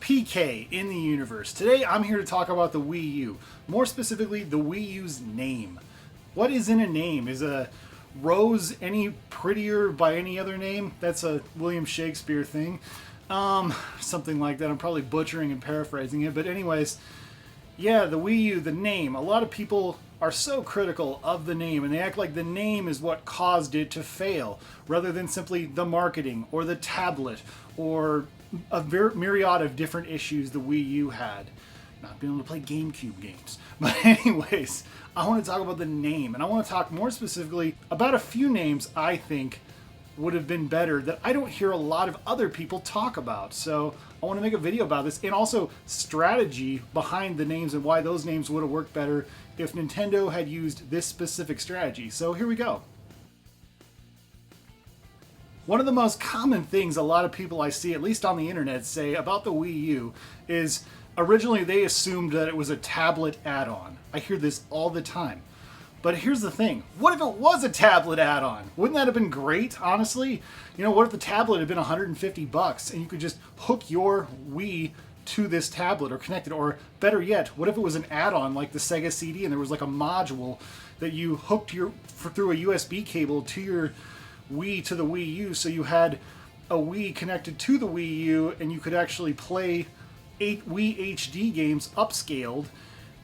PK in the universe. Today I'm here to talk about the Wii U. More specifically, the Wii U's name. What is in a name? Is a rose any prettier by any other name? That's a William Shakespeare thing. Something like that. I'm probably butchering and paraphrasing it. But anyways, yeah, the Wii U, the name. A lot of people are so critical of the name, and they act like the name is what caused it to fail, rather than simply the marketing or the tablet or a myriad of different issues the Wii U had. Not being able to play GameCube games. But anyways, I want to talk about the name, and I want to talk more specifically about a few names I think would have been better that I don't hear a lot of other people talk about. So I want to make a video about this, and also strategy behind the names and why those names would have worked better if Nintendo had used this specific strategy. So here we go. One of the most common things a lot of people I see, at least on the internet, say about the Wii U is originally they assumed that it was a tablet add-on. I hear this all the time. But here's the thing. What if it was a tablet add-on? Wouldn't that have been great, honestly? You know, what if the tablet had been $150 and you could just hook your Wii to this tablet or connect it? Or better yet, what if it was an add-on like the Sega CD and there was like a module that you hooked through a USB cable to your Wii to the Wii U, so you had a Wii connected to the Wii U and you could actually play 8 Wii HD games upscaled,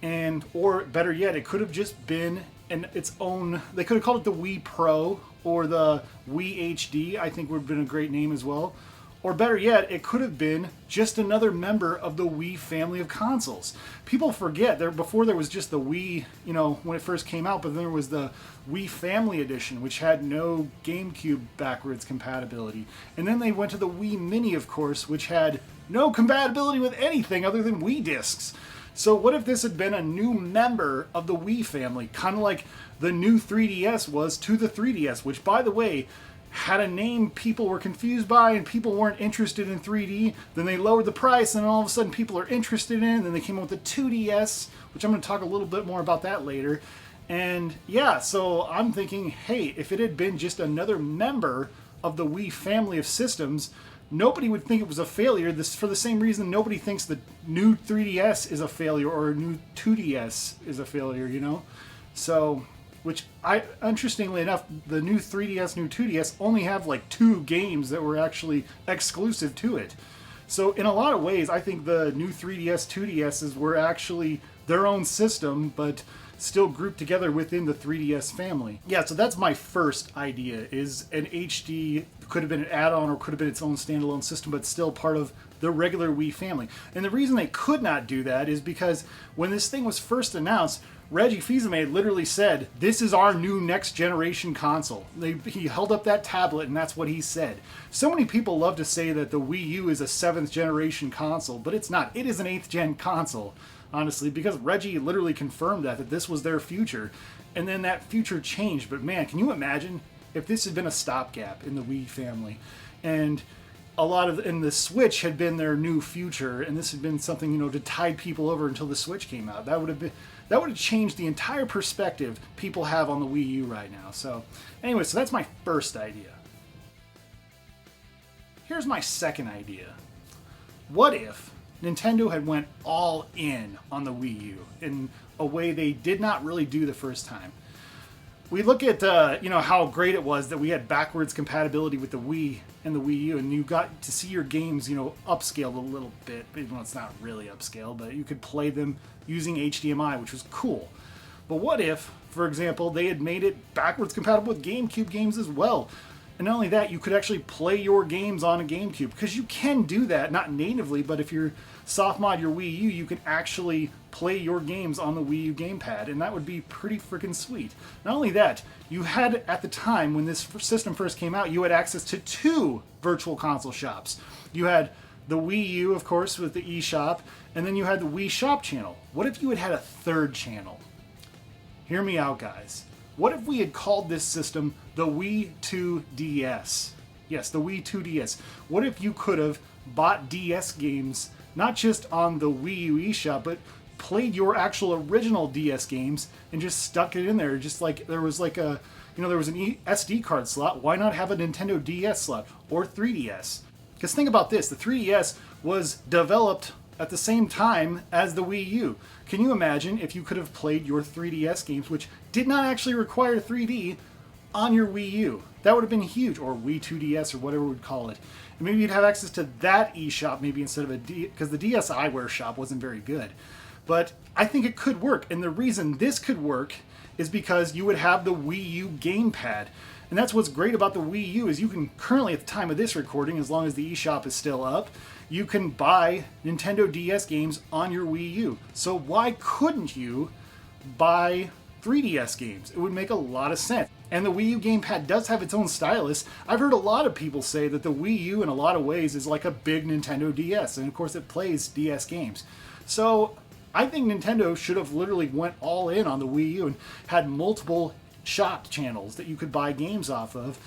and or better yet, it could have just been its own. They could have called it the Wii Pro or the Wii HD. I think would have been a great name as well. Or better yet, it could have been just another member of the Wii family of consoles. People forget before there was just the Wii, you know, when it first came out, but then there was the Wii Family Edition, which had no GameCube backwards compatibility. And then they went to the Wii Mini, of course, which had no compatibility with anything other than Wii discs. So what if this had been a new member of the Wii family, kind of like the new 3DS was to the 3DS, which, by the way, had a name people were confused by and people weren't interested in 3D. Then they lowered the price and all of a sudden people are interested in it. And then they came up with the 2DS, which I'm going to talk a little bit more about that later. And yeah, so I'm thinking, hey, if it had been just another member of the Wii family of systems, nobody would think it was a failure. This for the same reason nobody thinks the new 3DS is a failure or a new 2DS is a failure, you know? So, interestingly enough, the new 3DS, new 2DS only have like 2 games that were actually exclusive to it. So in a lot of ways, I think the new 3DS, 2DSs were actually their own system, but still grouped together within the 3DS family. Yeah, so that's my first idea, is an HD could have been an add-on or could have been its own standalone system, but still part of the regular Wii family. And the reason they could not do that is because when this thing was first announced, Reggie Fils-Aimé literally said, "This is our new next generation console." He held up that tablet and that's what he said. So many people love to say that the Wii U is a 7th generation console, but it's not. It is an 8th gen console, honestly, because Reggie literally confirmed that this was their future. And then that future changed. But man, can you imagine if this had been a stopgap in the Wii family and the Switch had been their new future, and this had been something, you know, to tide people over until the Switch came out. That would have changed the entire perspective people have on the Wii U right now. So anyway, so that's my first idea. Here's my second idea. What if Nintendo had went all in on the Wii U in a way they did not really do the first time? We look at how great it was that we had backwards compatibility with the Wii and the Wii U, and you got to see your games, you know, upscaled a little bit, even though it's not really upscaled, but you could play them using HDMI, which was cool. But what if, for example, they had made it backwards compatible with GameCube games as well? And not only that, you could actually play your games on a GameCube, because you can do that, not natively, but if you're soft mod your Wii U, you can actually play your games on the Wii U gamepad, and that would be pretty freaking sweet. Not only that, you had, at the time when this system first came out, you had access to 2 virtual console shops. You had the Wii U, of course, with the eShop, and then you had the Wii Shop channel. What if you had a 3rd channel? Hear me out, guys. What if we had called this system the Wii 2DS? Yes, the Wii 2DS. What if you could have bought DS games, not just on the Wii U eShop, but played your actual original DS games and just stuck it in there? Just like there was like a, there was an SD card slot. Why not have a Nintendo DS slot or 3DS? Because think about this, the 3DS was developed at the same time as the Wii U. Can you imagine if you could have played your 3DS games, which did not actually require 3D, on your Wii U? That would have been huge, or Wii 2DS, or whatever we'd call it. And maybe you'd have access to that eShop maybe instead of because the DS iWare shop wasn't very good. But I think it could work, and the reason this could work is because you would have the Wii U gamepad. And that's what's great about the Wii U is you can currently, at the time of this recording, as long as the eShop is still up, you can buy Nintendo DS games on your Wii U. So why couldn't you buy 3DS games? It would make a lot of sense. And the Wii U gamepad does have its own stylus. I've heard a lot of people say that the Wii U in a lot of ways is like a big Nintendo DS, and of course it plays DS games. So I think Nintendo should have literally went all in on the Wii U and had multiple shop channels that you could buy games off of,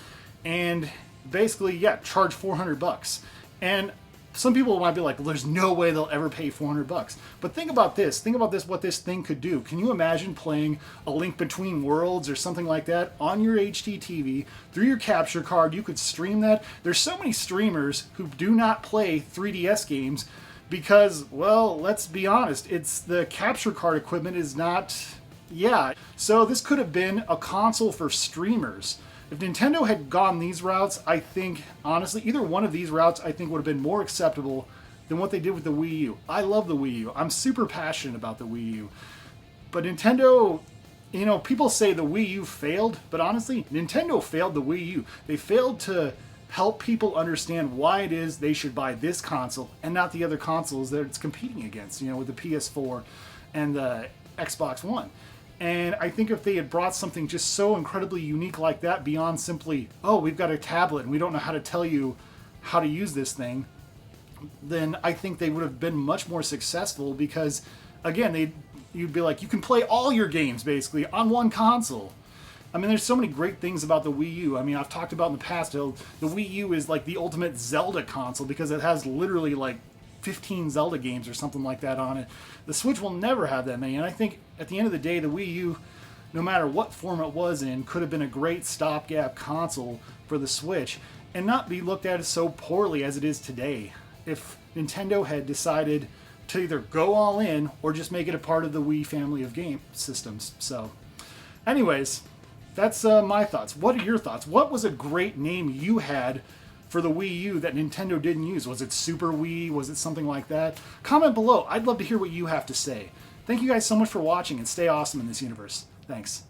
and basically, yeah, charge $400. And some people might be like, well, there's no way they'll ever pay $400. But think about this. Think about this, what this thing could do. Can you imagine playing A Link Between Worlds or something like that on your HD TV through your capture card? You could stream that. There's so many streamers who do not play 3DS games because, well, let's be honest, it's the capture card equipment is not, yeah. So this could have been a console for streamers. If Nintendo had gone these routes, I think, honestly, either one of these routes I think would have been more acceptable than what they did with the Wii U. I love the Wii U. I'm super passionate about the Wii U. But Nintendo, you know, people say the Wii U failed, but honestly, Nintendo failed the Wii U. They failed to help people understand why it is they should buy this console and not the other consoles that it's competing against, you know, with the PS4 and the Xbox One. And I think if they had brought something just so incredibly unique like that beyond simply, oh, we've got a tablet and we don't know how to tell you how to use this thing, then I think they would have been much more successful because, again, you'd be like, you can play all your games basically on one console. I mean, there's so many great things about the Wii U. I mean, I've talked about in the past how the Wii U is like the ultimate Zelda console because it has literally like 15 Zelda games or something like that on it. The Switch will never have that many, and I think at the end of the day, the Wii U, no matter what form it was in, could have been a great stopgap console for the Switch and not be looked at as so poorly as it is today. If Nintendo had decided to either go all in or just make it a part of the Wii family of game systems. So, anyways, that's my thoughts. What are your thoughts? What was a great name you had for the Wii U that Nintendo didn't use? Was it Super Wii? Was it something like that? Comment below. I'd love to hear what you have to say. Thank you guys so much for watching, and stay awesome in this universe. Thanks.